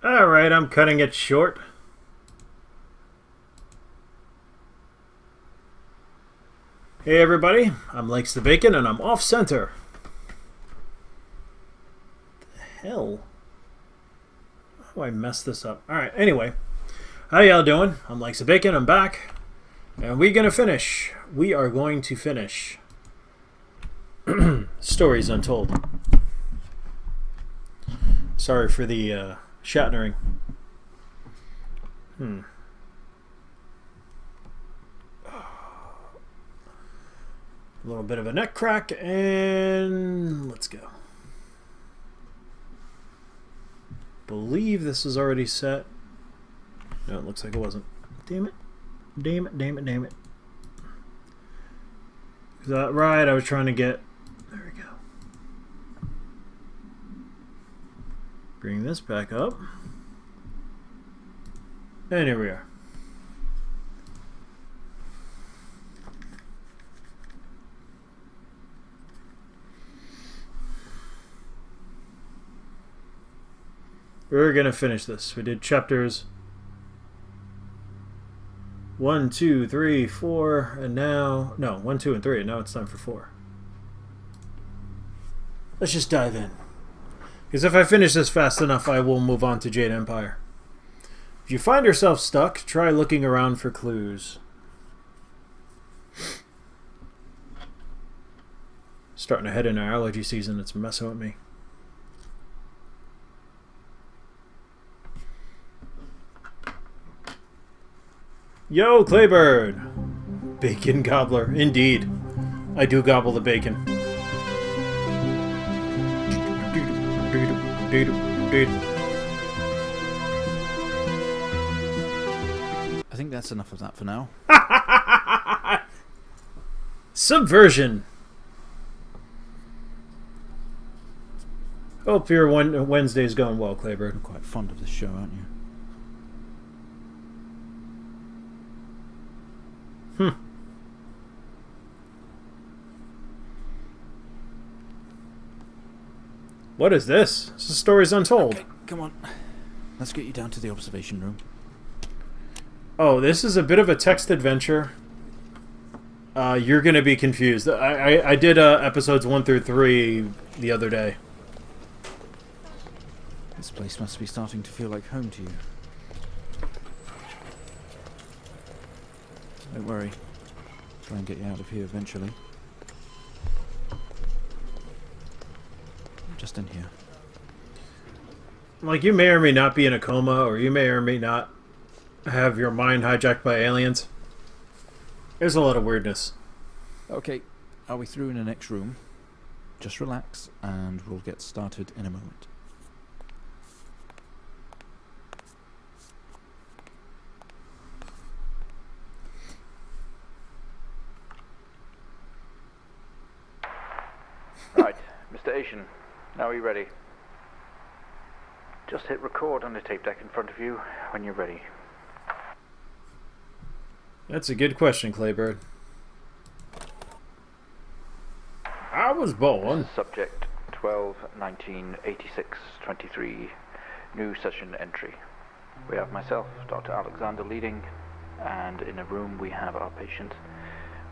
Alright, I'm cutting it short. Hey everybody, I'm LikesTheBacon and I'm off center. What the hell? How do I mess this up? Alright, anyway. How y'all doing? I'm LikesTheBacon, I'm back. And we're gonna finish. We are going to finish Stories Untold. Sorry for the Shatnering. A little bit of a neck crack, and let's go. Believe this is already set. No, it looks like it wasn't. Damn it. Damn it, damn it, damn it. Is that right? I was trying to get... There we go. Bring this back up. And here we are. We're going to finish this. We did chapters 1, 2, 3, 4, and now... No, 1, 2, and 3, and now it's time for 4. Let's just dive in. Because if I finish this fast enough, I will move on to Jade Empire. If you find yourself stuck, try looking around for clues. Starting to head in our allergy season, it's messing with me. Yo, Claybird! Bacon gobbler. Indeed. I do gobble the bacon. I think that's enough of that for now. Subversion. Hope your Wednesday's going well, Claybird. You're quite fond of this show, aren't you? What is this? This is Stories Untold. Okay, come on. Let's get you down to the observation room. Oh, this is a bit of a text adventure. You're going to be confused. I did episodes 1 through 3 the other day. This place must be starting to feel like home to you. Don't worry. Try and get you out of here eventually. Just in here. Like, you may or may not be in a coma, or you may or may not have your mind hijacked by aliens. There's a lot of weirdness. Okay, are we through in the next room? Just relax, and we'll get started in a moment. Right, Mr. Asian, now are you ready? Just hit record on the tape deck in front of you when you're ready. That's a good question, Claybird. I was born. Subject 12/19/86/23, new session entry. We have myself, Dr. Alexander, leading, and in a room we have our patient,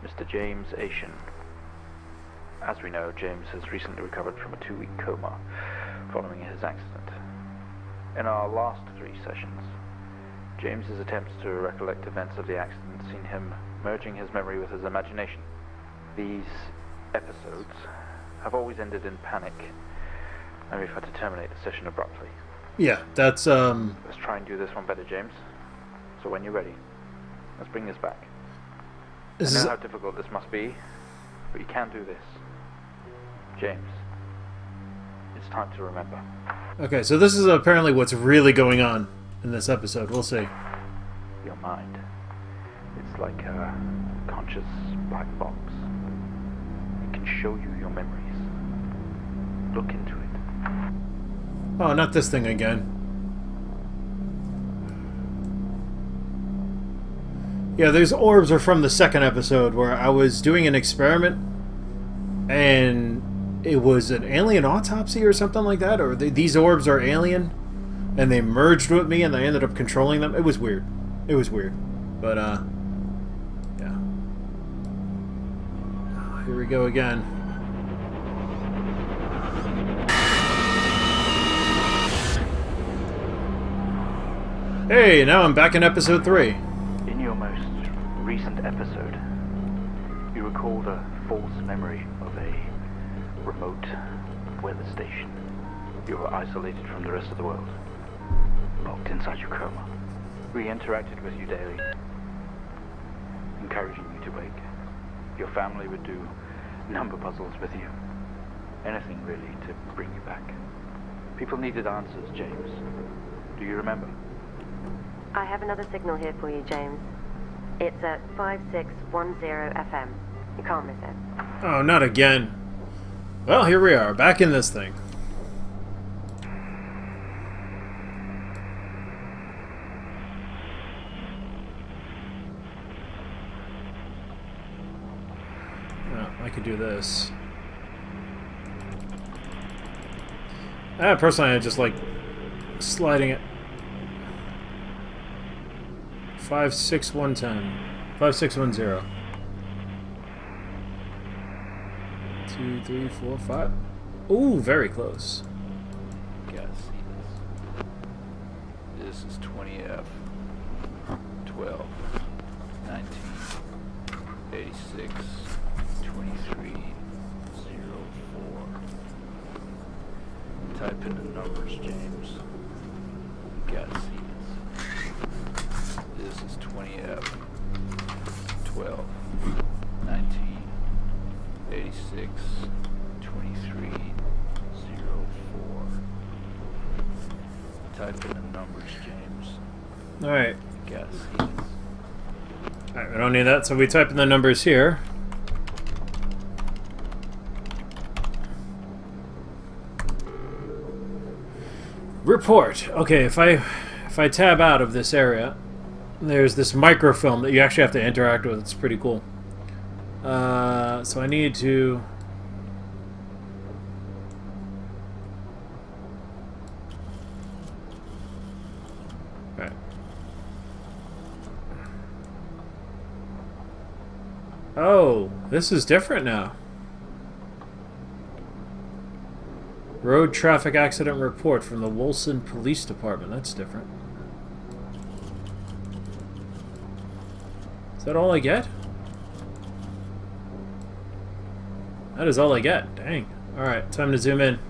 Mr. James Asian. As we know, James has recently recovered from a 2-week coma following his accident. In our last 3 sessions, James's attempts to recollect events of the accident seen him merging his memory with his imagination. These episodes have always ended in panic, and we've had to terminate the session abruptly. Yeah, that's Let's try and do this one better, James. So when you're ready, let's bring this back. I know how difficult this must be, but you can do this. James, it's time to remember. Okay, so this is apparently what's really going on in this episode. We'll see. Your mind. It's like a conscious black box. It can show you your memories. Look into it. Oh, not this thing again. Yeah, those orbs are from the second episode where I was doing an experiment and it was an alien autopsy or something like that, or these orbs are alien. and they merged with me, and I ended up controlling them. It was weird. It was weird. But, yeah. Oh, here we go again. Hey, now I'm back in episode 3. In your most recent episode, you recalled a false memory of a remote weather station. You were isolated from the rest of the world, locked inside your coma. We interacted with you daily, encouraging you to wake. Your family would do number puzzles with you. Anything really to bring you back. People needed answers, James. Do you remember? I have another signal here for you, James. It's at 5610 FM. You can't miss it. Oh, not again. Well, here we are, back in this thing. Oh, I could do this. Personally, I just like sliding it. 56110. 5610. 2, 3, 4, 5. Ooh, very close. Gotta see this. This is 20F. 12. 19. 86. 23. 04. Type in the numbers, James. Gotta see this. This is 20F. 12. 19. 86, 23, 04. Type in the numbers, James. Alright. Gotta see this. Alright, we don't need that, so we type in the numbers here. Report. Okay, if I tab out of this area, there's this microfilm that you actually have to interact with. It's pretty cool. So I need to... Alright. Oh, this is different now. Road traffic accident report from the Wilson Police Department. That's different. Is that all I get? That is all I get. Dang. Alright, time to zoom in.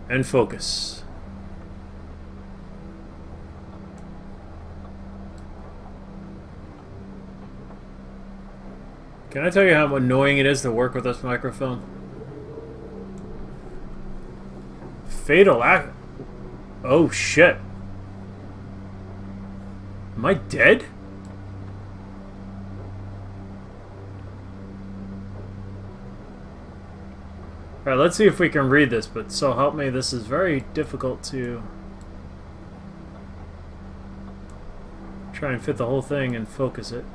And focus. Can I tell you how annoying it is to work with this microfilm? Fatal act... Oh, shit. Am I dead? Alright, let's see if we can read this, but so help me, this is very difficult to try and fit the whole thing and focus it.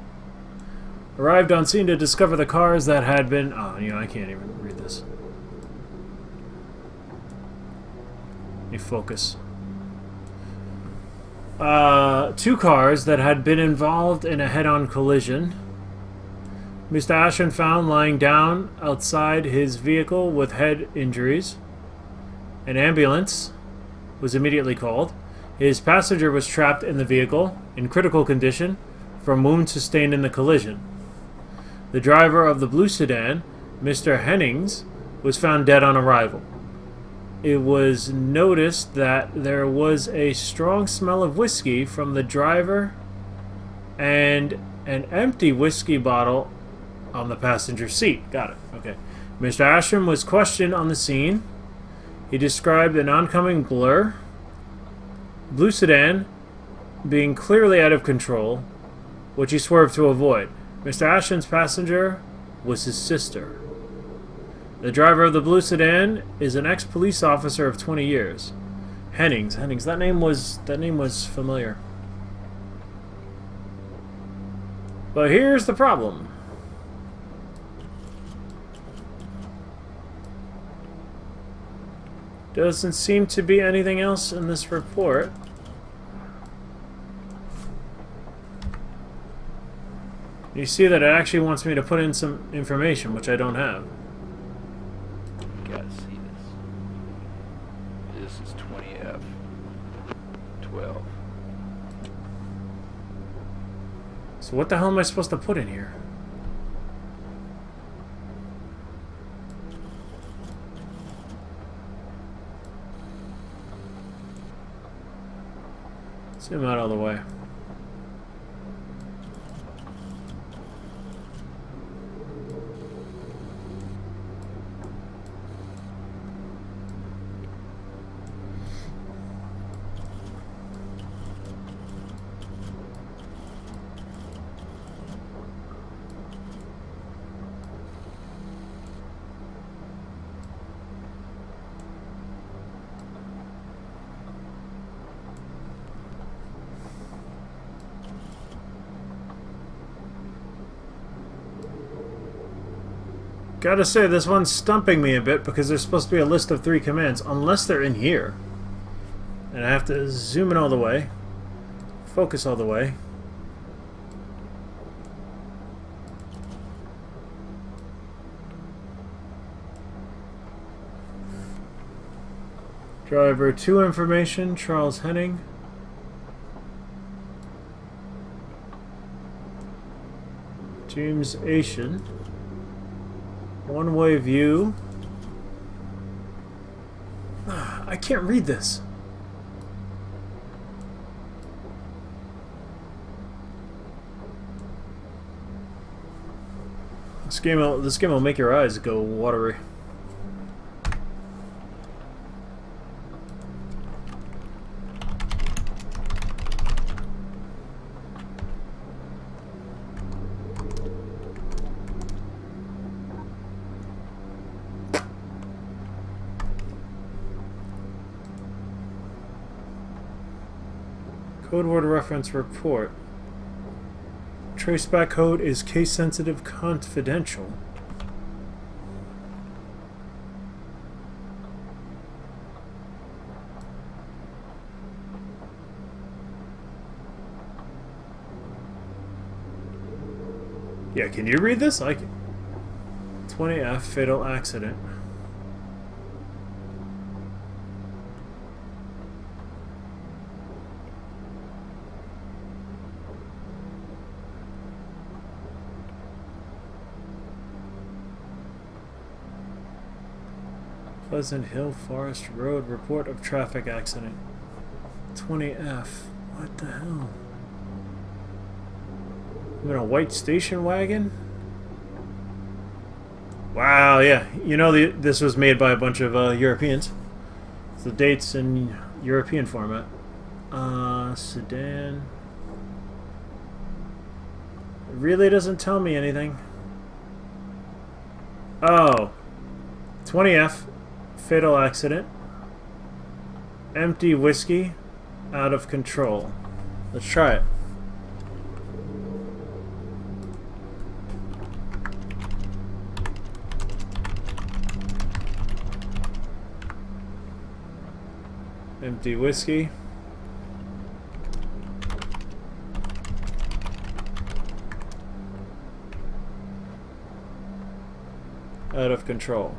Arrived on scene to discover the cars that had been... Oh, you know, I can't even read this. Let me focus. 2 cars that had been involved in a head-on collision. Mr. Ashton found lying down outside his vehicle with head injuries. An ambulance was immediately called. His passenger was trapped in the vehicle in critical condition from wounds sustained in the collision. The driver of the blue sedan, Mr. Hennings, was found dead on arrival. It was noticed that there was a strong smell of whiskey from the driver and an empty whiskey bottle on the passenger seat. Got it. Okay. Mr. Ashram was questioned on the scene. He described an oncoming blue sedan being clearly out of control, which he swerved to avoid. Mr. Ashram's passenger was his sister. The driver of the blue sedan is an ex-police officer of 20 years. Hennings. That name was familiar. But here's the problem. Doesn't seem to be anything else in this report. You see that it actually wants me to put in some information, which I don't have. Gotta see this. This is 20F. 12. So what the hell am I supposed to put in here? Zoom out all the way. Gotta say, this one's stumping me a bit because there's supposed to be a list of 3 commands, unless they're in here. And I have to zoom in all the way, focus all the way. Driver 2 information, Charles Henning. James Asian. One-way view. I can't read this. This game will make your eyes go watery. Code word reference report. Traceback code is case sensitive confidential. Yeah, can you read this? I can. 20F fatal accident. Pleasant Hill Forest Road report of traffic accident. 20F. What the hell? I'm in a white station wagon? Wow, yeah. You know, this was made by a bunch of Europeans. It's the dates in European format. Sedan. It really doesn't tell me anything. Oh. 20F. Fatal accident. Empty whiskey. Out of control. Let's try it. Empty whiskey. Out of control.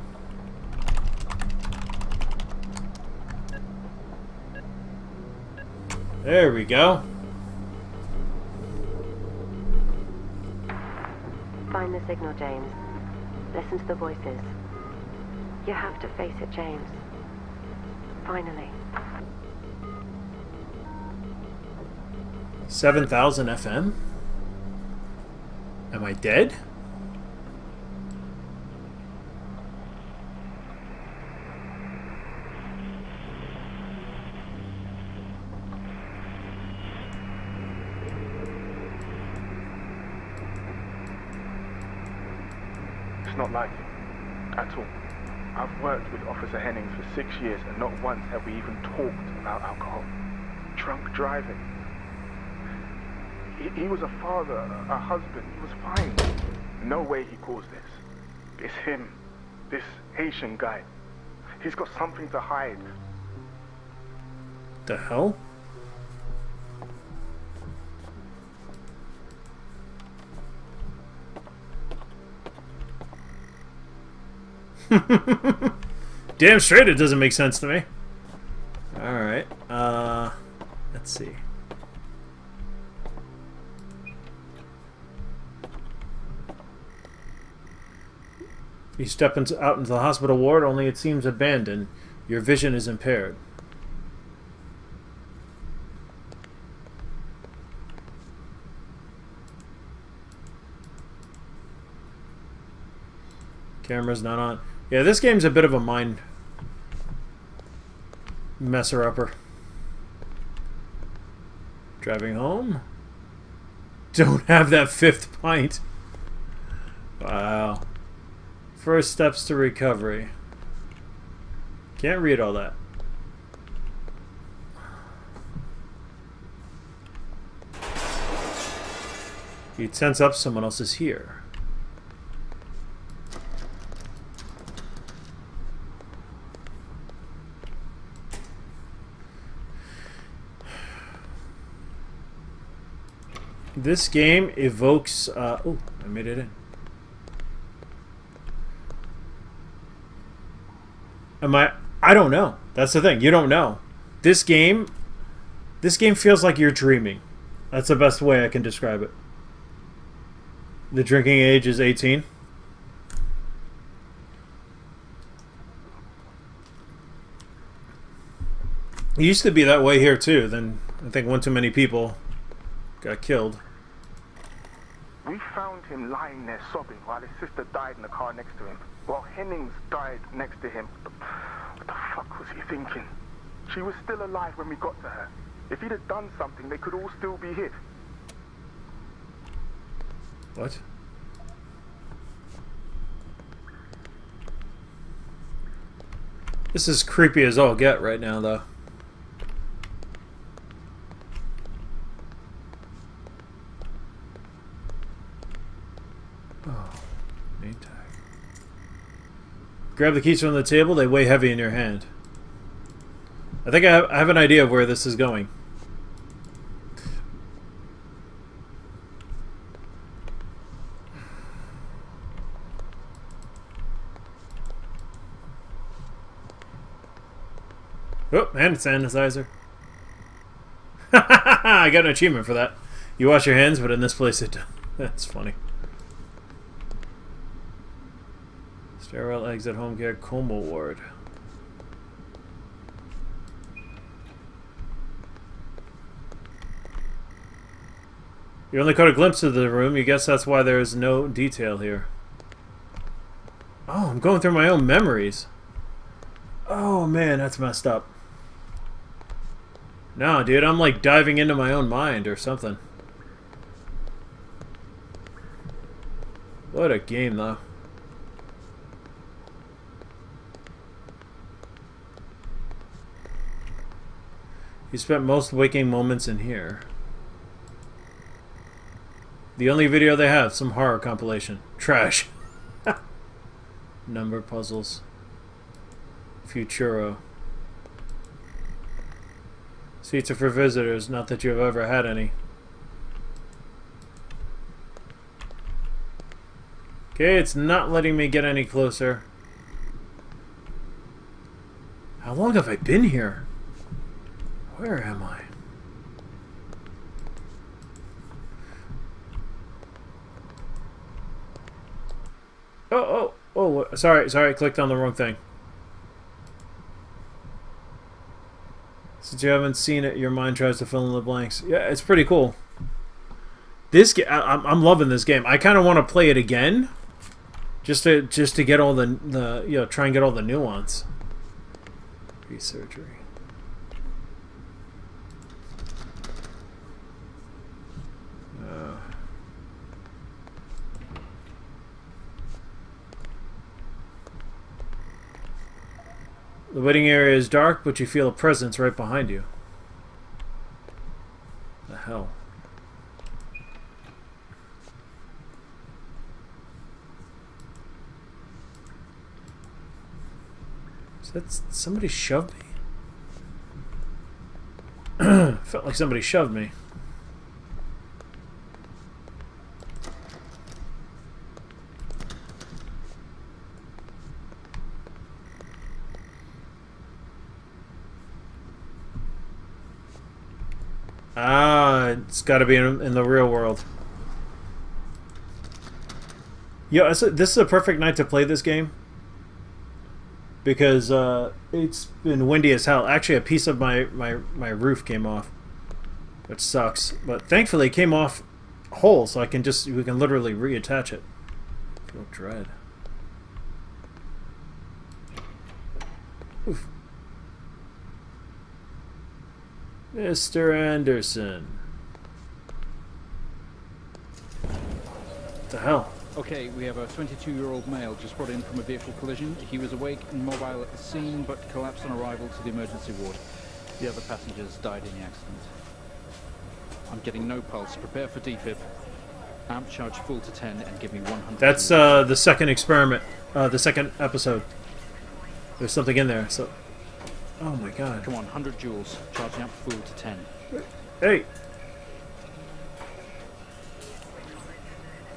There we go. Find the signal, James. Listen to the voices. You have to face it, James. Finally. 7,000 FM? Am I dead? It's not like it, at all. I've worked with Officer Hennings for 6 years and not once have we even talked about alcohol. Drunk driving. He was a father, a husband, he was fine. No way he caused this. It's him, this Haitian guy. He's got something to hide. The hell? Damn straight it doesn't make sense to me. Alright, let's see. You step out into the hospital ward, only it seems abandoned. Your vision is impaired. Camera's not on. Yeah, this game's a bit of a mind messer-upper. Driving home? Don't have that 5th pint. Wow. First steps to recovery. Can't read all that. You tense up, someone else is here. This game evokes... oh, I made it in. I don't know. That's the thing. You don't know. This game feels like you're dreaming. That's the best way I can describe it. The drinking age is 18. It used to be that way here too. Then I think one too many people got killed. We found him lying there sobbing while his sister died in the car next to him, while Hennings died next to him. What the fuck was he thinking? She was still alive when we got to her. If he'd have done something, they could all still be here. What? This is creepy as all get right now, though. Oh, name tag. Grab the keys from the table. They weigh heavy in your hand. I think I have an idea of where this is going. Oh, hand sanitizer. I got an achievement for that. You wash your hands, but in this place it... That's funny. Sterile exit home care coma ward. You only caught a glimpse of the room. You guess that's why there is no detail here. Oh, I'm going through my own memories. Oh man, that's messed up. No, dude, I'm like diving into my own mind or something. What a game, though. You spent most waking moments in here. The only video they have, some horror compilation. Trash. Number puzzles. Futuro. Seats are for visitors, not that you've ever had any. Okay, it's not letting me get any closer. How long have I been here? Where am I? Oh, sorry, I clicked on the wrong thing. Since you haven't seen it, your mind tries to fill in the blanks. Yeah, it's pretty cool. This I'm loving this game. I kind of want to play it again, just to get all the you know, try and get all the nuance. Pre-surgery. The waiting area is dark, but you feel a presence right behind you. The hell? Is that somebody shoved me? Felt like somebody shoved me. Ah, it's got to be in the real world. Yeah, this is a perfect night to play this game. Because it's been windy as hell. Actually, a piece of my roof came off, which sucks. But thankfully, it came off whole, so we can literally reattach it. Feel dread. Oof. Mr. Anderson. What the hell? Okay, we have a 22-year-old male just brought in from a vehicle collision. He was awake and mobile at the scene, but collapsed on arrival to the emergency ward. The other passengers died in the accident. I'm getting no pulse. Prepare for defib. Amp charge full to 10 and give me 100. That's the second experiment, the second episode. There's something in there, so... Oh my god. Come on, 100 joules. Charging amp full to 10. Hey!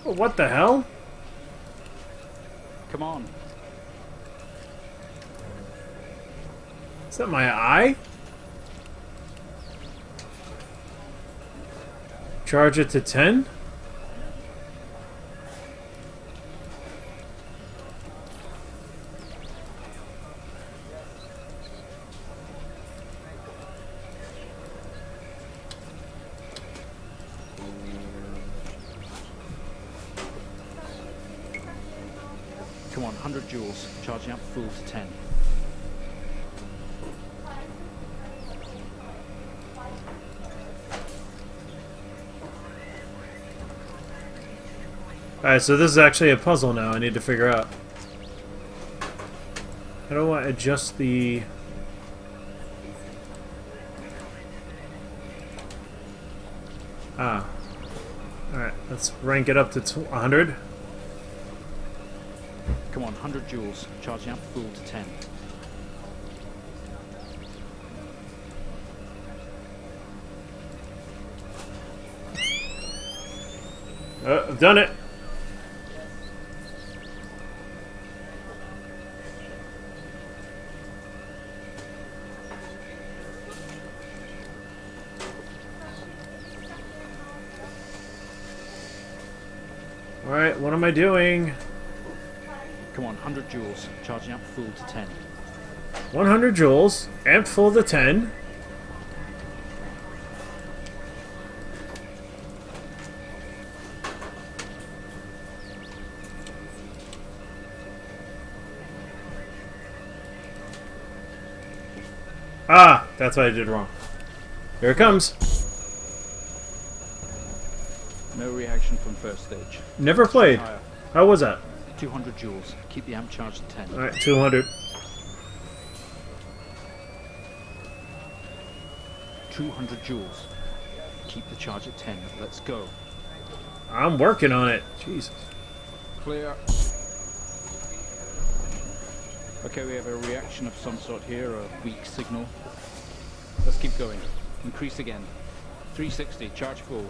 What the hell? Come on. Is that my eye? Charge it to 10? Come on, 100 joules. Charging up full to 10. Alright, so this is actually a puzzle now I need to figure out. How do I adjust the... Ah. Alright, let's rank it up to 100. Come on, 100 joules. Charging up full to 10. I've done it. Alright, what am I doing? Come on, 100 joules. Charging up full to 10. 100 joules, amp full to 10. Ah, that's what I did wrong. Here it comes. No reaction from first stage. Never played. Higher. How was that? 200 joules. Keep the amp charged at 10. Alright, 200. 200 joules. Keep the charge at 10. Let's go. I'm working on it. Jesus. Clear. Okay, we have a reaction of some sort here, a weak signal. Let's keep going. Increase again. 360, charge full.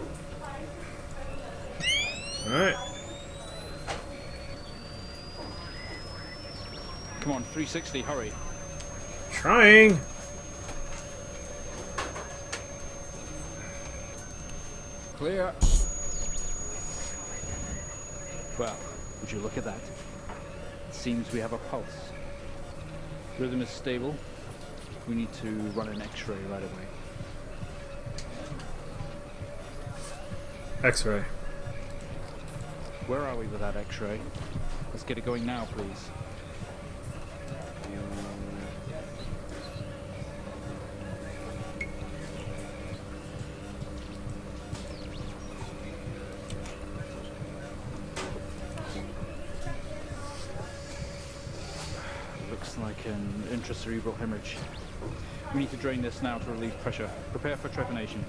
Alright. Come on, 360, hurry. Trying. Clear. Well, would you look at that? It seems we have a pulse. Rhythm is stable. We need to run an X-ray right away. X-ray. Where are we with that X-ray? Let's get it going now, please. Looks like an intracerebral hemorrhage. We need to drain this now to relieve pressure. Prepare for trepanation.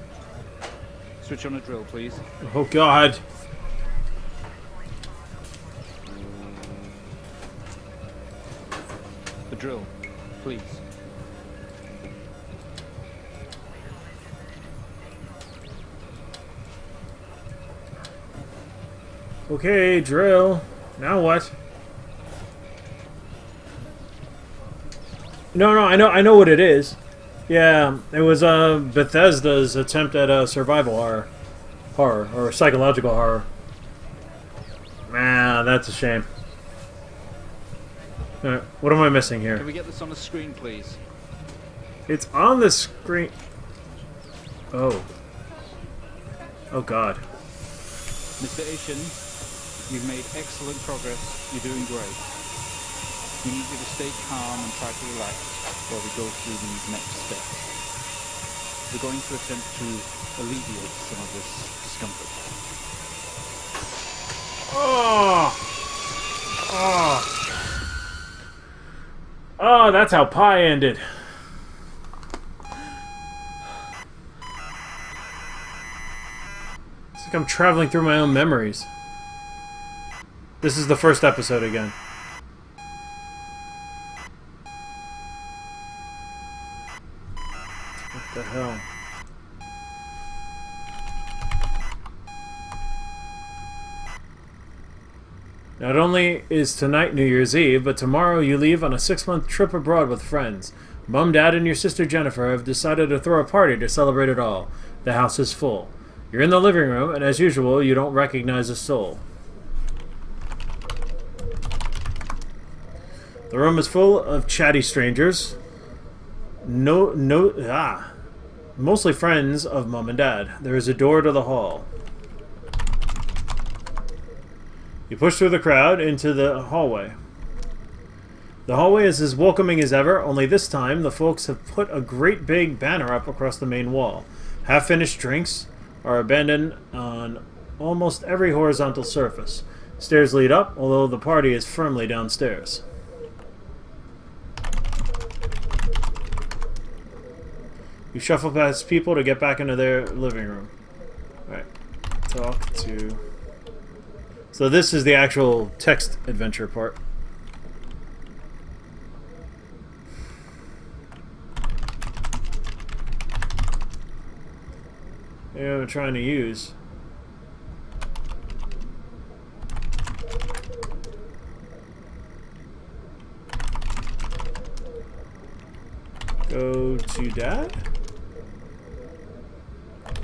Switch on a drill, please. Oh god. The drill. please. Okay, drill. Now what? No, I know what it is. Yeah, it was Bethesda's attempt at a survival horror or psychological horror. Man, that's a shame. What am I missing here? Can we get this on the screen, please? It's on the screen. Oh. Oh God. Mr. Asian, you've made excellent progress. You're doing great. We need you to stay calm and try to relax while we go through these next steps. We're going to attempt to alleviate some of this discomfort. Oh! Oh! Oh, that's how Pi ended. It's like I'm traveling through my own memories. This is the first episode again. What the hell? Not only is tonight New Year's Eve, but tomorrow you leave on a 6-month trip abroad with friends. Mom, Dad, and your sister Jennifer have decided to throw a party to celebrate it all. The house is full. You're in the living room, and as usual, you don't recognize a soul. The room is full of chatty strangers. Mostly friends of Mom and Dad. There is a door to the hall. You push through the crowd into the hallway. The hallway is as welcoming as ever, only this time the folks have put a great big banner up across the main wall. Half-finished drinks are abandoned on almost every horizontal surface. Stairs lead up, although the party is firmly downstairs. You shuffle past people to get back into their living room. Alright. Talk to... So this is the actual text adventure part. Yeah, I'm trying to use. Go to Dad?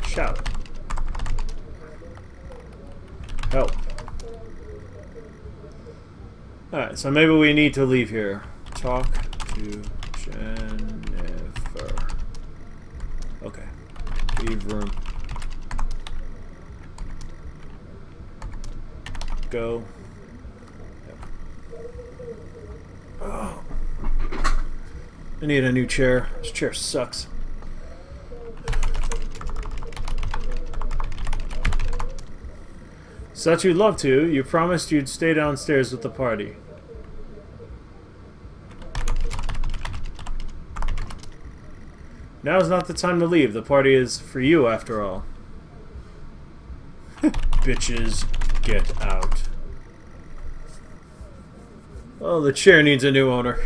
Shout. Help. Alright, so maybe we need to leave here. Talk to Jennifer. Okay. Leave room. Go. Yep. Oh. I need a new chair. This chair sucks. Such you'd love to, you promised you'd stay downstairs with the party. Now's not the time to leave. The party is for you, after all. Bitches, get out. Oh, the chair needs a new owner.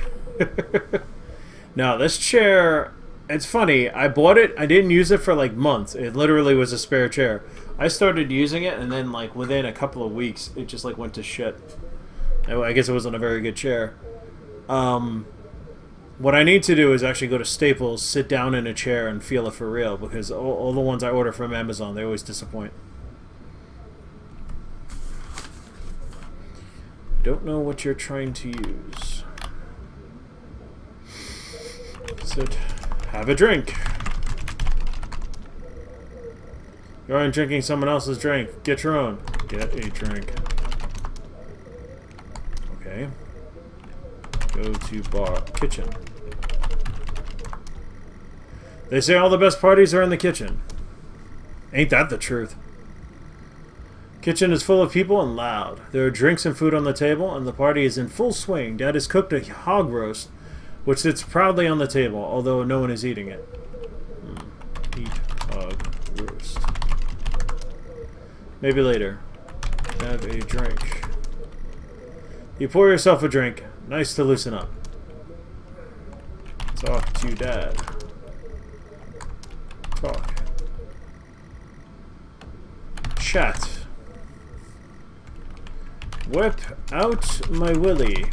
Now, this chair... It's funny, I bought it, I didn't use it for like months. It literally was a spare chair. I started using it, and then like within a couple of weeks, it just like went to shit. I guess it wasn't a very good chair. What I need to do is actually go to Staples, sit down in a chair, and feel it for real, because all the ones I order from Amazon, they always disappoint. Don't know what you're trying to use. Sit. Have a drink. You aren't drinking someone else's drink. Get your own. Get a drink. Okay. Go to bar. Kitchen. They say all the best parties are in the kitchen. Ain't that the truth? Kitchen is full of people and loud. There are drinks and food on the table, and the party is in full swing. Dad has cooked a hog roast, which sits proudly on the table, although no one is eating it. Eat hog roast. Maybe later. Have a drink. You pour yourself a drink. Nice to loosen up. Talk to Dad. Talk. Chat. Whip out my willy.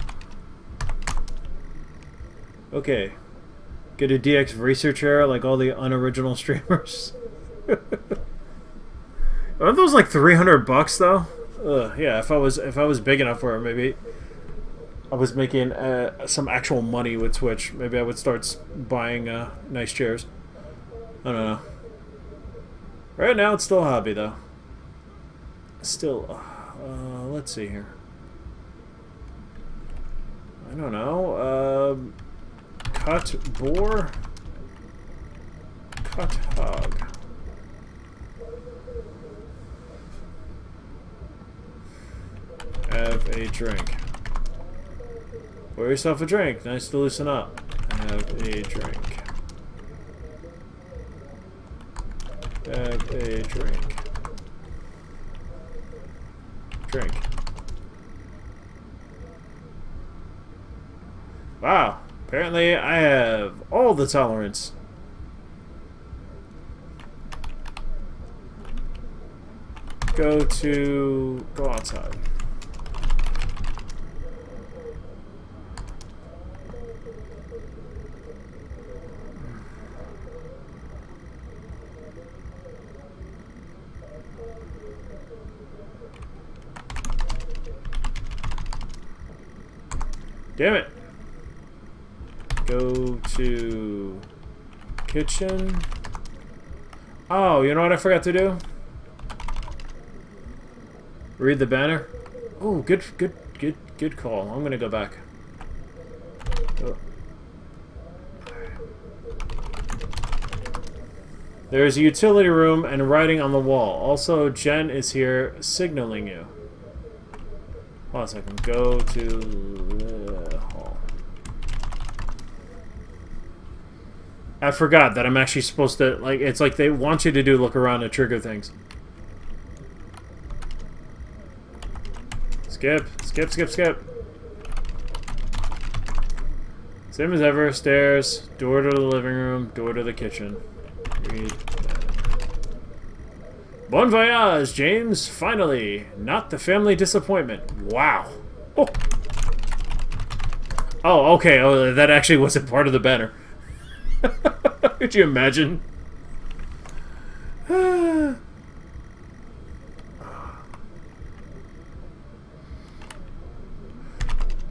Okay. Get a DX research error like all the unoriginal streamers. Aren't those like $300 though? Yeah, if I was big enough for it, maybe I was making some actual money with Twitch. Maybe I would start buying nice chairs. I don't know. Right now, it's still a hobby though. Still, let's see here. I don't know. Cut boar. Cut hog. Have a drink. Pour yourself a drink. Nice to loosen up. Have a drink. Have a drink. Drink. Wow. Apparently I have all the tolerance. Go outside. Damn it. Go to kitchen. Oh, you know what I forgot to do? Read the banner. Oh, good call. I'm gonna go back. Oh. There's a utility room and writing on the wall. Also, Jen is here signaling you. Hold on a second. Go to the hall. I forgot that I'm actually supposed to, like, it's like they want you to do look around and trigger things. Skip. Same as ever. Stairs. Door to the living room. Door to the kitchen. Read that. Bon voyage, James. Finally. Not the family disappointment. Wow. Oh. Oh, okay. Oh, that actually wasn't part of the banner. Could you imagine?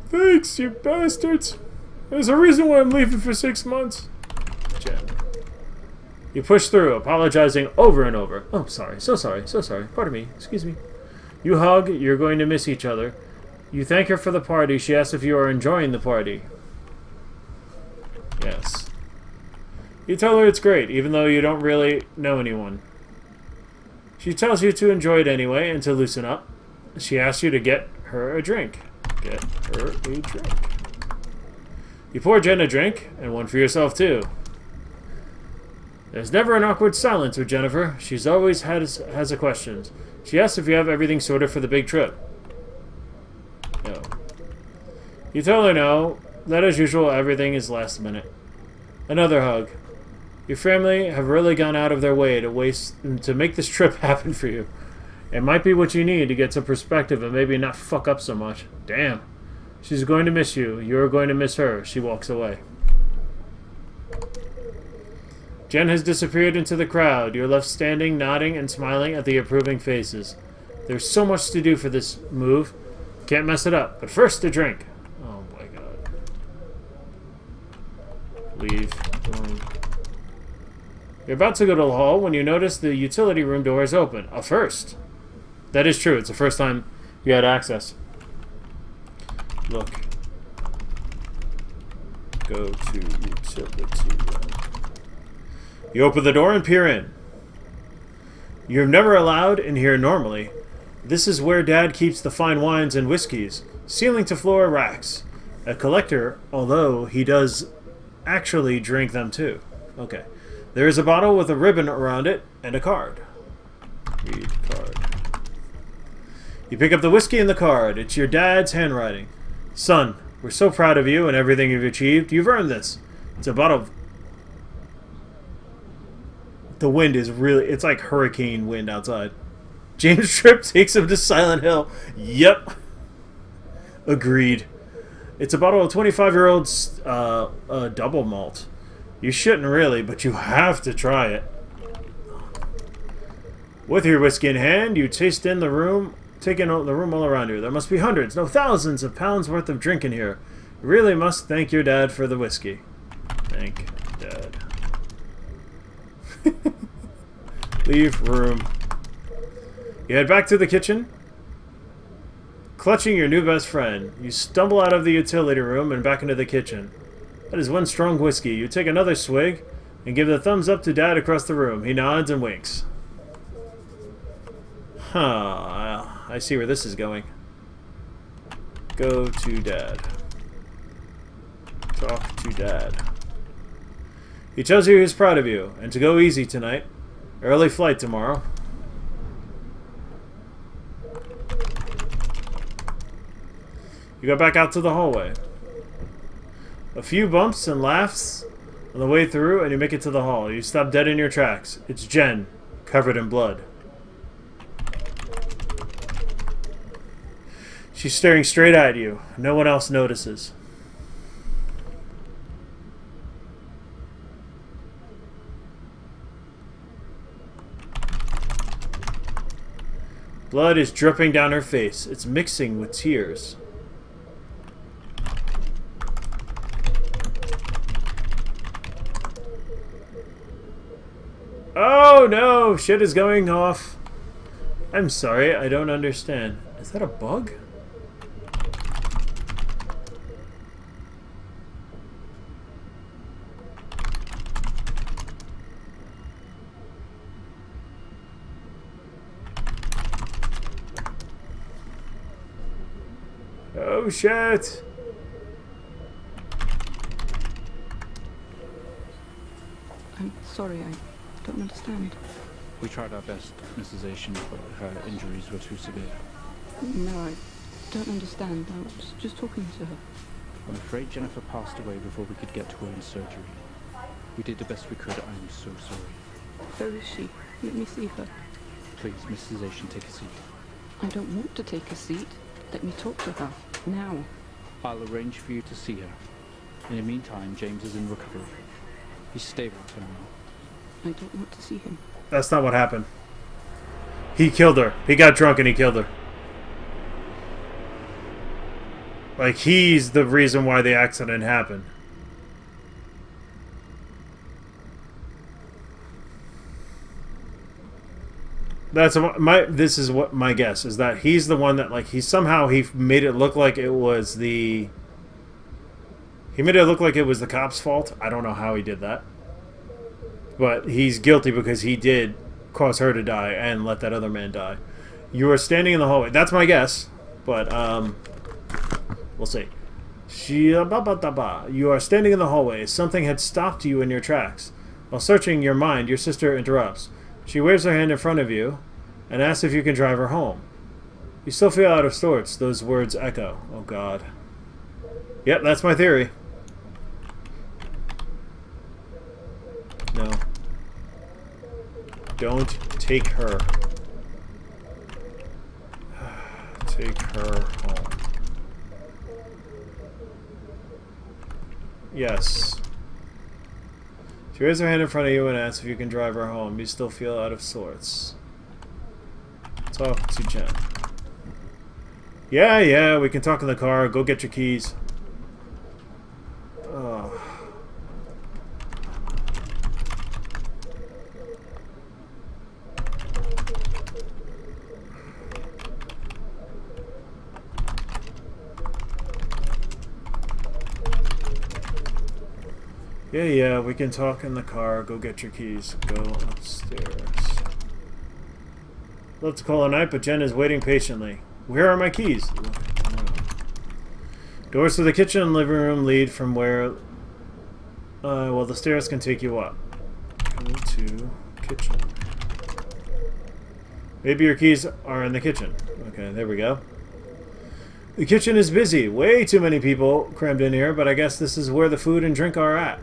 Thanks, you bastards. There's a reason why I'm leaving for 6 months. Jen. You push through, apologizing over and over. Oh, sorry. So sorry. Pardon me. Excuse me. You hug. You're going to miss each other. You thank her for the party. She asks if you are enjoying the party. Yes. You tell her it's great, even though you don't really know anyone. She tells you to enjoy it anyway and to loosen up. She asks you to get her a drink. Get her a drink. You pour Jen a drink, and one for yourself too. There's never an awkward silence with Jennifer. She's always has a question. She asks if you have everything sorted for the big trip. No. You tell her no, that as usual everything is last minute. Another hug. Your family have really gone out of their way to make this trip happen for you. It might be what you need to get some perspective and maybe not fuck up so much. Damn. She's going to miss you. You're going to miss her. She walks away. Jen has disappeared into the crowd. You're left standing, nodding, and smiling at the approving faces. There's so much to do for this move. Can't mess it up. But first, a drink. Oh my god. Leave. You're about to go to the hall when you notice the utility room door is open. A first. That is true. It's the first time you had access. Look. Go to utility room. You open the door and peer in. You're never allowed in here normally. This is where Dad keeps the fine wines and whiskeys. Ceiling to floor racks. A collector, although he does actually drink them too. Okay. There is a bottle with a ribbon around it and a card. Read card. You pick up the whiskey and the card. It's your dad's handwriting. Son, we're so proud of you and everything you've achieved. You've earned this. It's about a... The wind is really... It's like hurricane wind outside. James Tripp takes him to Silent Hill. Yep. Agreed. It's a bottle of 25-year-old double malt. You shouldn't really, but you have to try it. With your whiskey in hand, you taste in the room, take in the room all around you. There must be hundreds, no thousands of pounds worth of drink in here. You really must thank your dad for the whiskey. Thank Dad. Leave room. You head back to the kitchen, clutching your new best friend. You stumble out of the utility room and back into the kitchen. That is one strong whiskey. You take another swig and give the thumbs up to Dad across the room. He nods and winks. Huh, I see where this is going. Go to Dad. Talk to Dad. He tells you he's proud of you, and to go easy tonight. Early flight tomorrow. You go back out to the hallway. A few bumps and laughs on the way through, and you make it to the hall. You stop dead in your tracks. It's Jen, covered in blood. She's staring straight at you. No one else notices. Blood is dripping down her face. It's mixing with tears. Oh no! Shit is going off. I'm sorry, I don't understand. Is that a bug? Oh shit! I'm sorry, I don't understand. We tried our best, Mrs. Asian, but her injuries were too severe. No, I don't understand. I was just talking to her. I'm afraid Jennifer passed away before we could get to her in surgery. We did the best we could. I'm so sorry. Where is she? Let me see her. Please, Mrs. Asian, take a seat. I don't want to take a seat. Let me talk to her. Now. I'll arrange for you to see her. In the meantime, James is in recovery. He's stable for now. I don't want to see him. That's not what happened. He killed her. He got drunk and he killed her. Like, he's the reason why the accident happened. That's this is what my guess is, that he's the one that, like, he made it look like it was the cop's fault. I don't know how he did that. But he's guilty because he did cause her to die and let that other man die. You are standing in the hallway. That's my guess, but we'll see. You are standing in the hallway. Something had stopped you in your tracks. While searching your mind, your sister interrupts. She waves her hand in front of you and asks if you can drive her home. You still feel out of sorts. Those words echo. Oh, God. Yep, that's my theory. No. Don't take her. Take her home. Yes. She raises her hand in front of you and asks if you can drive her home. You still feel out of sorts. Talk to Jen. Yeah, we can talk in the car. Go get your keys. Oh. Yeah, we can talk in the car. Go get your keys. Go upstairs. Let's call a night, but Jen is waiting patiently. Where are my keys? Doors to the kitchen and living room lead from where... well, the stairs can take you up. Go to kitchen. Maybe your keys are in the kitchen. Okay, there we go. The kitchen is busy. Way too many people crammed in here, but I guess this is where the food and drink are at.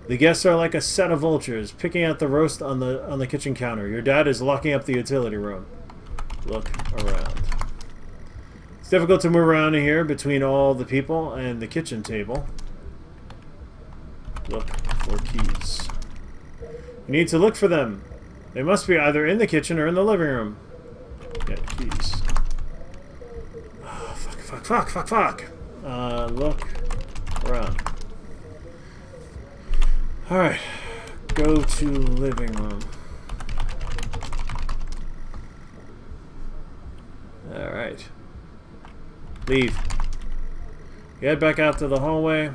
The guests are like a set of vultures, picking out the roast on the kitchen counter. Your dad is locking up the utility room. Look around. It's difficult to move around in here between all the people and the kitchen table. Look for keys. You need to look for them. They must be either in the kitchen or in the living room. Get keys. Oh, fuck. Look around. Alright. Go to living room. Alright. Leave. Head back out to the hallway.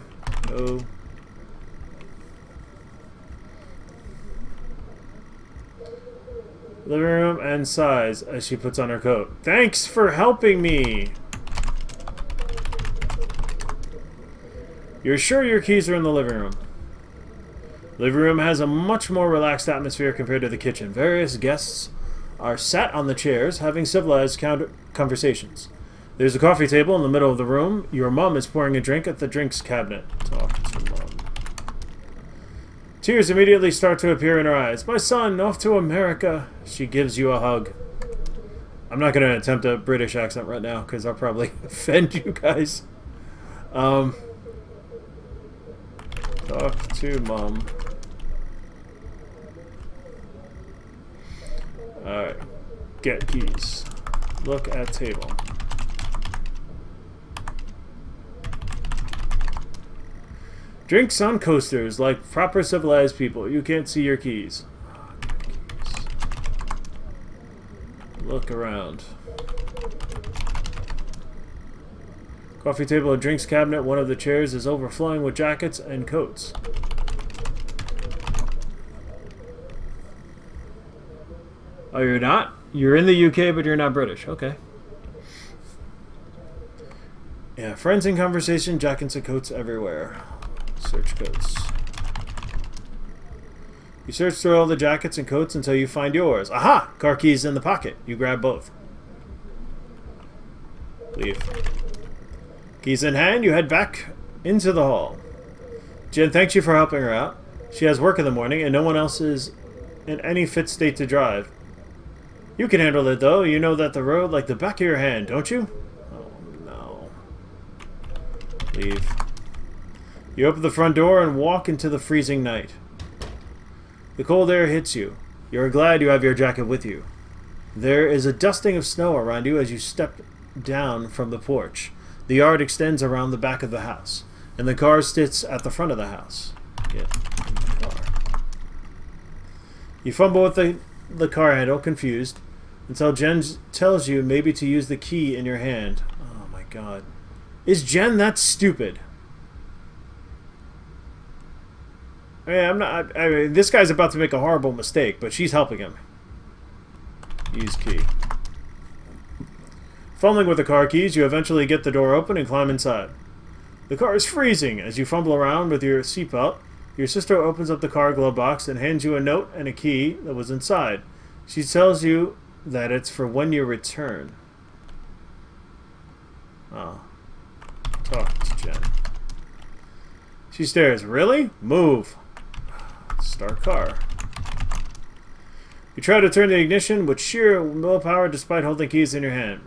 Go. Living room and size as she puts on her coat. Thanks for helping me! You're sure your keys are in the living room? Living room has a much more relaxed atmosphere compared to the kitchen. Various guests are sat on the chairs having civilized conversations. There's a coffee table in the middle of the room. Your mom is pouring a drink at the drinks cabinet. Talk to mom. Tears immediately start to appear in her eyes. My son, off to America. She gives you a hug. I'm not going to attempt a British accent right now because I'll probably offend you guys. Talk to mom. Alright. Get keys. Look at table. Drinks on coasters like proper civilized people. You can't see your keys. Oh, keys. Look around. Coffee table and drinks cabinet. One of the chairs is overflowing with jackets and coats. Oh, you're not? You're in the UK, but you're not British. Okay. Yeah, friends in conversation, jackets and coats everywhere. Search coats. You search through all the jackets and coats until you find yours. Aha! Car keys in the pocket. You grab both. Leave. Keys in hand, you head back into the hall. Jen thanks you for helping her out. She has work in the morning, and no one else is in any fit state to drive. You can handle it, though. You know that the road like the back of your hand, don't you? Oh, no. Leave. You open the front door and walk into the freezing night. The cold air hits you. You are glad you have your jacket with you. There is a dusting of snow around you as you step down from the porch. The yard extends around the back of the house, and the car sits at the front of the house. Get in the car. You fumble with the car handle, confused, until Jen tells you maybe to use the key in your hand. Oh my god. Is Jen that stupid? I mean, this guy's about to make a horrible mistake, but she's helping him. Use key. Fumbling with the car keys, you eventually get the door open and climb inside. The car is freezing. As you fumble around with your seatbelt, your sister opens up the car glove box and hands you a note and a key that was inside. She tells you that it's for when you return. Oh. Talk to Jen. She stares. Really? Move. Start car. You try to turn the ignition with sheer willpower despite holding keys in your hand.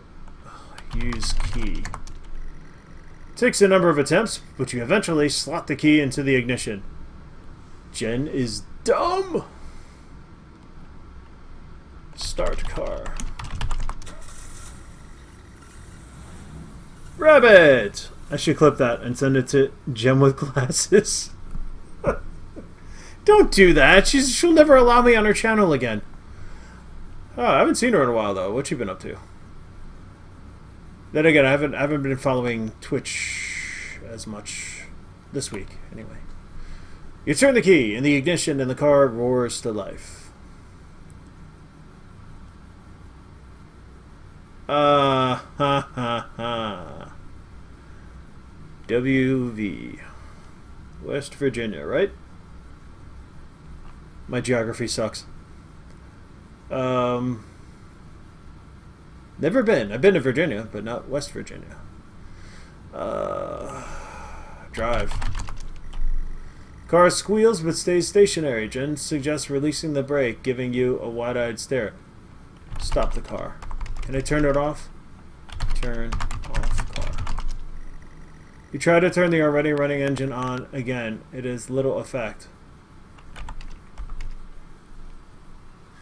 Use key. It takes a number of attempts, but you eventually slot the key into the ignition. Jen is dumb. Start car. Rabbit! I should clip that and send it to Jen with glasses. Don't do that. She'll never allow me on her channel again. Oh, I haven't seen her in a while though. What's she been up to? Then again, I haven't been following Twitch as much this week. Anyway, you turn the key in the ignition, and the car roars to life. WV, West Virginia, right? My geography sucks. Never been. I've been to Virginia, but not West Virginia. Drive. Car squeals but stays stationary. Jen suggests releasing the brake, giving you a wide-eyed stare. Stop the car. Can I turn it off? Turn off car. You try to turn the already running engine on again. It is little effect.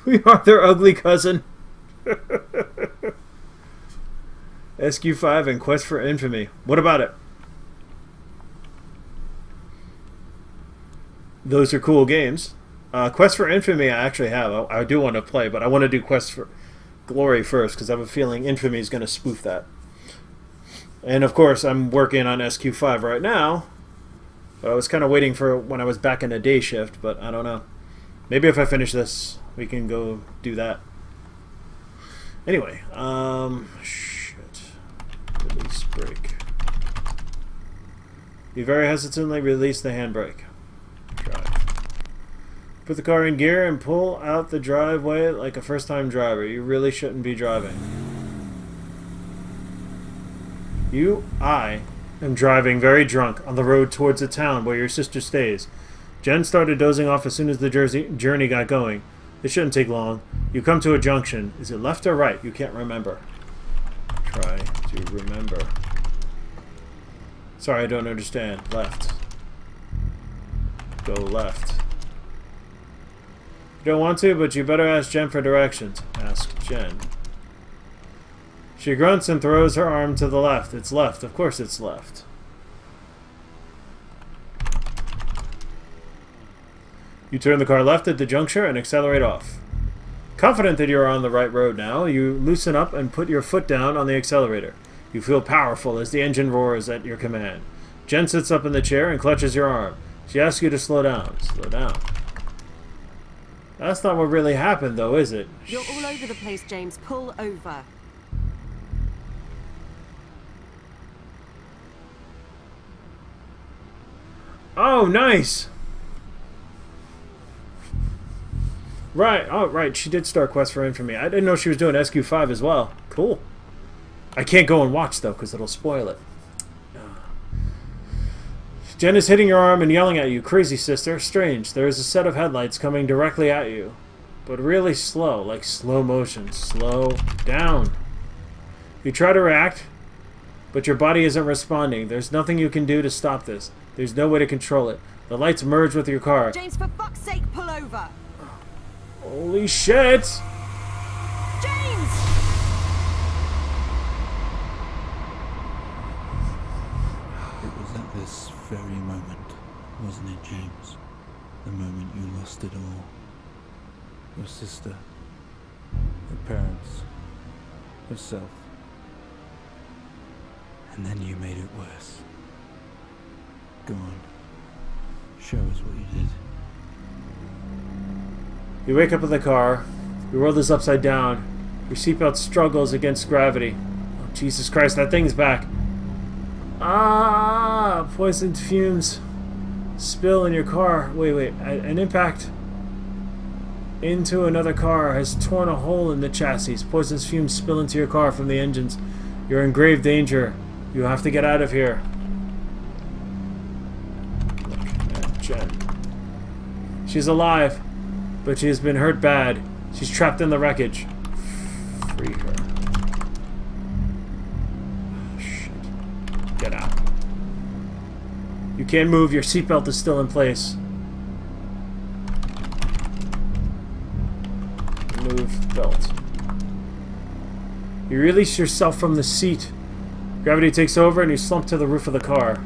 We are their ugly cousin. SQ5 and Quest for Infamy. What about it? Those are cool games. Quest for Infamy I actually have. I do want to play, but I want to do Quest for Glory first because I have a feeling Infamy is going to spoof that. And of course, I'm working on SQ5 right now. But I was kind of waiting for when I was back in a day shift, but I don't know. Maybe if I finish this, we can go do that. Anyway, shit. Release brake. You very hesitantly release the handbrake. Drive. Put the car in gear and pull out the driveway like a first-time driver. You really shouldn't be driving. I am driving very drunk on the road towards the town where your sister stays. Jen started dozing off as soon as the journey got going. It shouldn't take long. You come to a junction. Is it left or right? You can't remember. Try to remember. Sorry, I don't understand. Left. Go left. You don't want to, but you better ask Jen for directions. Ask Jen. She grunts and throws her arm to the left. It's left. Of course it's left. You turn the car left at the juncture and accelerate off. Confident that you are on the right road now, you loosen up and put your foot down on the accelerator. You feel powerful as the engine roars at your command. Jen sits up in the chair and clutches your arm. She asks you to slow down. Slow down. That's not what really happened, though, is it? You're all over the place, James. Pull over. Oh, nice! Right, oh, right. She did start Quest for Infamy. I didn't know she was doing SQ5 as well. Cool. I can't go and watch, though, because it'll spoil it. Jen is hitting your arm and yelling at you. Crazy, sister. Strange. There is a set of headlights coming directly at you. But really slow, like slow motion. Slow down. You try to react, but your body isn't responding. There's nothing you can do to stop this. There's no way to control it. The lights merge with your car. James, for fuck's sake, pull over. Holy shit! James! It was at this very moment, wasn't it, James? The moment you lost it all. Your sister, your parents, yourself. And then you made it worse. Go on. Show us what you did. You wake up in the car. Your world is upside down. Your seatbelt struggles against gravity. Oh, Jesus Christ, that thing's back. Ah! Poisoned fumes spill in your car. Wait. An impact into another car has torn a hole in the chassis. Poisonous fumes spill into your car from the engines. You're in grave danger. You have to get out of here. Look at Jen. She's alive, but she has been hurt bad. She's trapped in the wreckage. Free her. Oh, shit. Get out. You can't move. Your seatbelt is still in place. Remove belt. You release yourself from the seat. Gravity takes over and you slump to the roof of the car.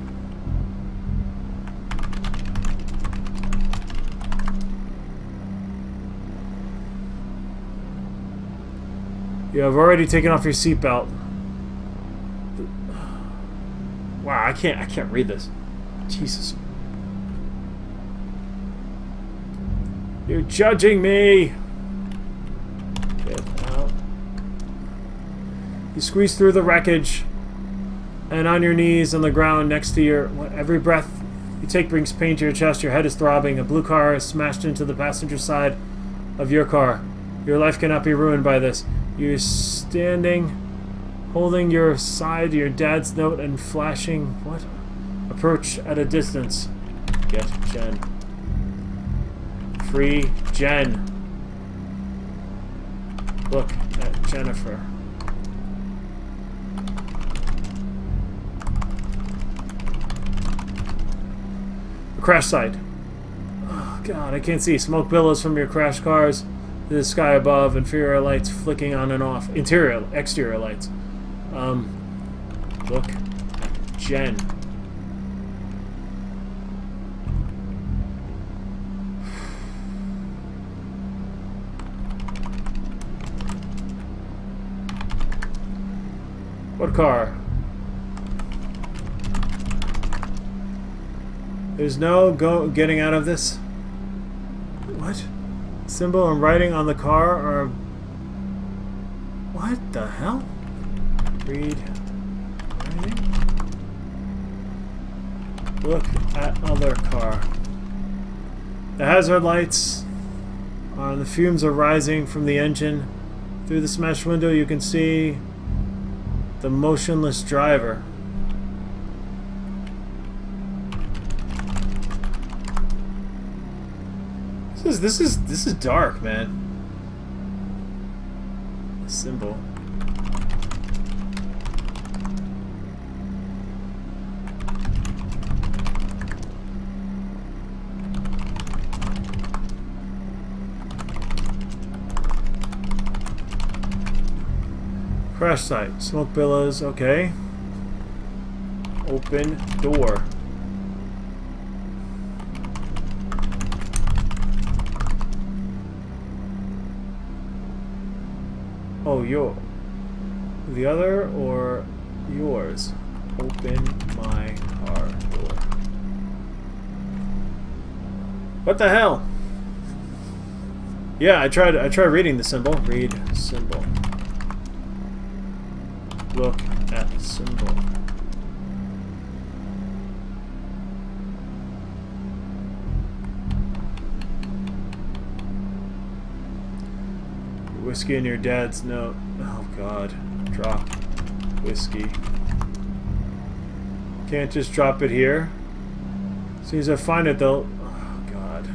You have already taken off your seatbelt. Wow, I can't read this. Jesus. You're judging me. Get out. You squeeze through the wreckage and on your knees on the ground next to your... Every breath you take brings pain to your chest. Your head is throbbing. A blue car is smashed into the passenger side of your car. Your life cannot be ruined by this. You're standing, holding your side, your dad's note, and flashing... What? Approach at a distance. Get Jen Free Jen. Look at Jennifer. The crash site. Oh god, I can't see. Smoke billows from your crash cars to the sky above, inferior lights flicking on and off. Exterior lights. Look at Jen. What car? There's no getting out of this. What? Symbol and writing on the car are... What the hell? Read. Writing? Look at other car. The hazard lights on the fumes are rising from the engine. Through the smashed window you can see the motionless driver. This is dark, man. The symbol. Crash site. Smoke billows. Okay. Open door. Oh, the other or yours? Open my car door. What the hell? Yeah, I tried reading the symbol. Read symbol. Look at symbol. Whiskey in your dad's note. Oh god. Drop whiskey. Can't just drop it here. As soon as I find it though. Oh god.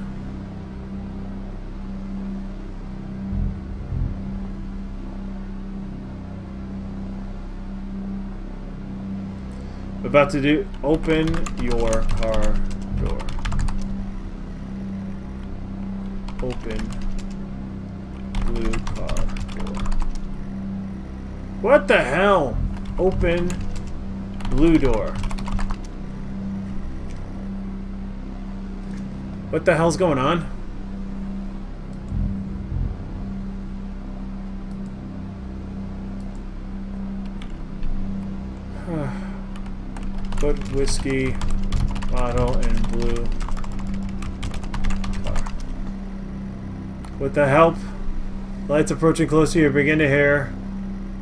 About to do. Open your car door. Open blue car door. What the hell? Open blue door. What the hell's going on? Put whiskey bottle in blue car. With the help, lights approaching closer, you begin to hear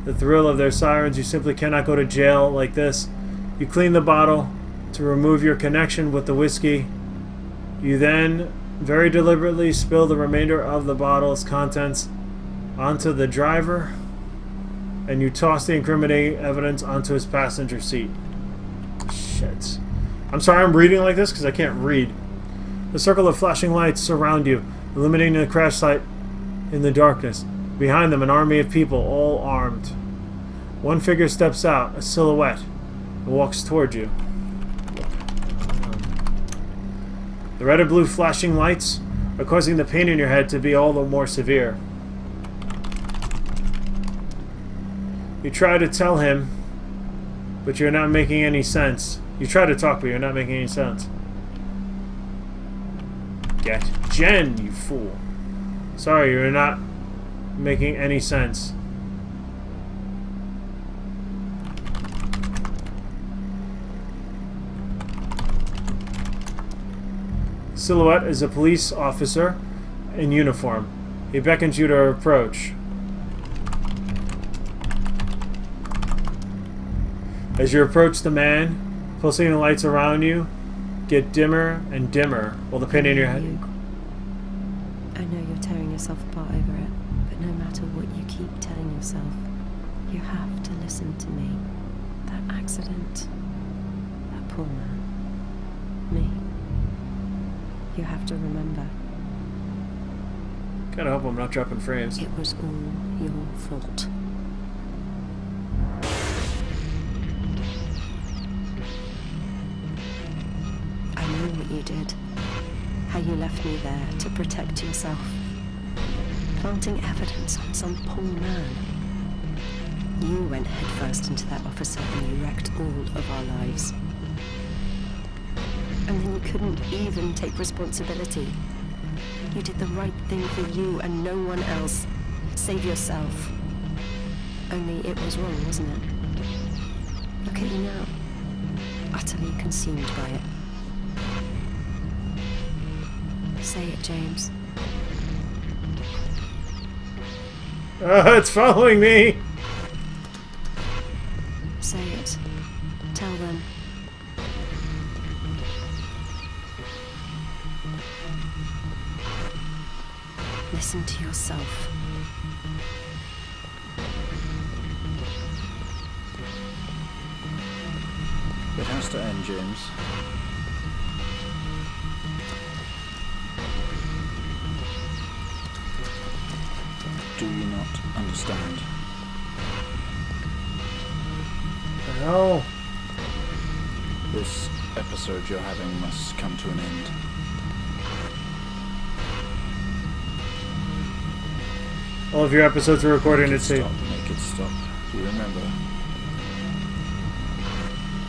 the thrill of their sirens. You simply cannot go to jail like this. You clean the bottle to remove your connection with the whiskey. You then very deliberately spill the remainder of the bottle's contents onto the driver, and you toss the incriminating evidence onto his passenger seat. Shit. I'm sorry I'm reading like this because I can't read. The circle of flashing lights surround you, illuminating the crash site in the darkness. Behind them, an army of people, all armed. One figure steps out, a silhouette, and walks toward you. The red and blue flashing lights are causing the pain in your head to be all the more severe. You try to tell him, but you're not making any sense. You try to talk, but you're not making any sense. Get Jen, you fool. Sorry, you're not making any sense. Silhouette is a police officer in uniform. He beckons you to approach. As you approach the man, pulsating lights around you get dimmer and dimmer while the pain in your head... I know you're tearing yourself apart over it, but no matter what you keep telling yourself, you have to listen to me. That accident, that poor man, me. You have to remember, Gotta hope I'm not dropping frames. It was all your fault. I know what you did. How you left me there to protect yourself. Planting evidence on some poor man. You went headfirst into that officer and you wrecked all of our lives. And then you couldn't even take responsibility. You did the right thing for you and no one else. Save yourself. Only it was wrong, wasn't it? Look at you now. Utterly consumed by it. Say it, James. It's following me! Say it. Tell them. Listen to yourself. It has to end, James. Do you not understand? No. This episode you're having must come to an end. All of your episodes are recording at sea. Make it stop. Do you remember?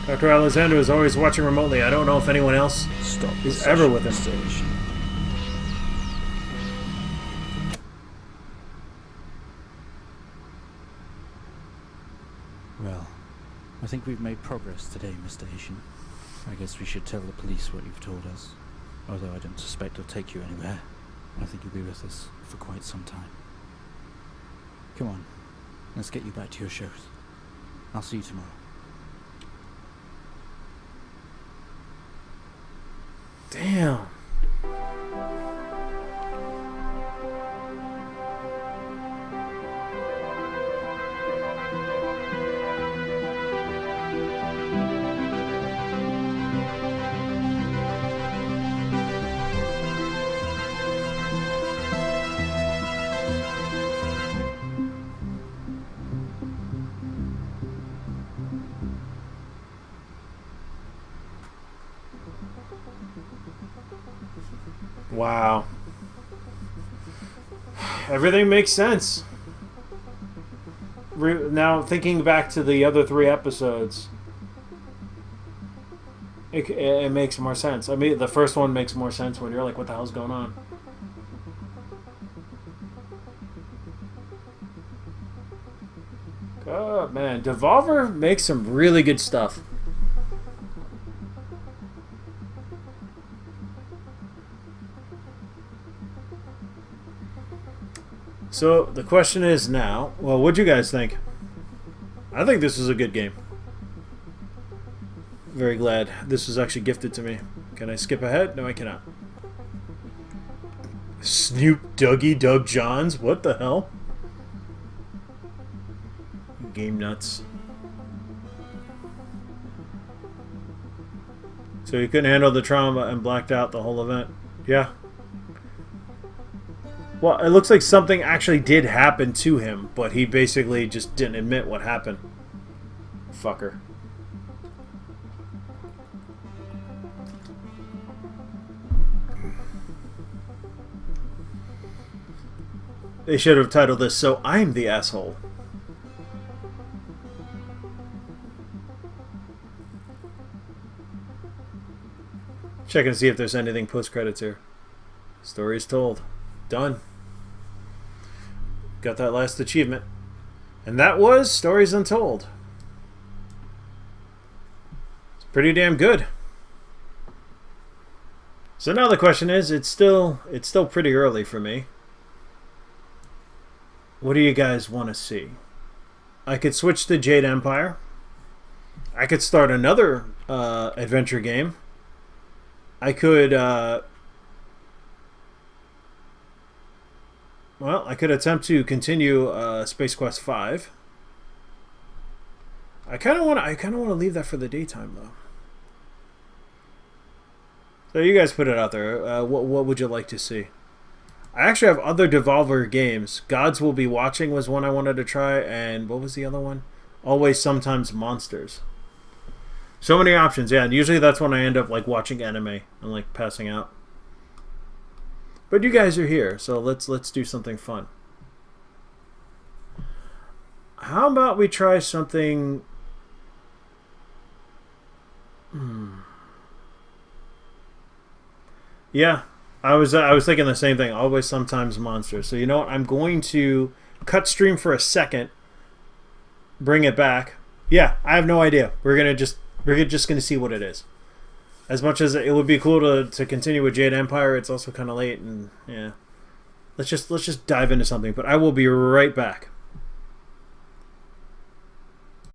Dr. Alexander is always watching remotely. I don't know if anyone else is ever with him. Station. Well, I think we've made progress today, Mr. Asian. I guess we should tell the police what you've told us. Although I don't suspect it'll take you anywhere. I think you'll be with us for quite some time. Come on, let's get you back to your shows. I'll see you tomorrow. Damn. Wow. Everything makes sense. Now, thinking back to the other 3 episodes, it makes more sense. I mean, the first one makes more sense when you're like, what the hell's going on? Oh, man. Devolver makes some really good stuff. So, the question is now, well, what'd you guys think? I think this was a good game. Very glad this was actually gifted to me. Can I skip ahead? No, I cannot. Snoop Dougie Doug Johns? What the hell? Game nuts. So he couldn't handle the trauma and blacked out the whole event. Yeah. Well, it looks like something actually did happen to him, but he basically just didn't admit what happened. Fucker. They should have titled this, So I'm the Asshole. Checking to see if there's anything post-credits here. Story is told. Done. Got that last achievement. And that was Stories Untold. It's pretty damn good. So now the question is, it's still pretty early for me. What do you guys want to see? I could switch to Jade Empire. I could start another adventure game. I could well, I could attempt to continue Space Quest 5. I kind of want to leave that for the daytime though. So you guys put it out there. What would you like to see? I actually have other Devolver games. Gods Will Be Watching was one I wanted to try, and what was the other one? Always Sometimes Monsters. So many options, yeah, and usually that's when I end up like watching anime and like passing out. But you guys are here, so let's do something fun. How about we try something... Yeah, I was thinking the same thing. Always Sometimes Monsters. So you know what? I'm going to cut stream for a second. Bring it back. Yeah, I have no idea. We're just gonna see what it is. As much as it would be cool to continue with Jade Empire, it's also kind of late, and yeah. Let's just dive into something. But I will be right back.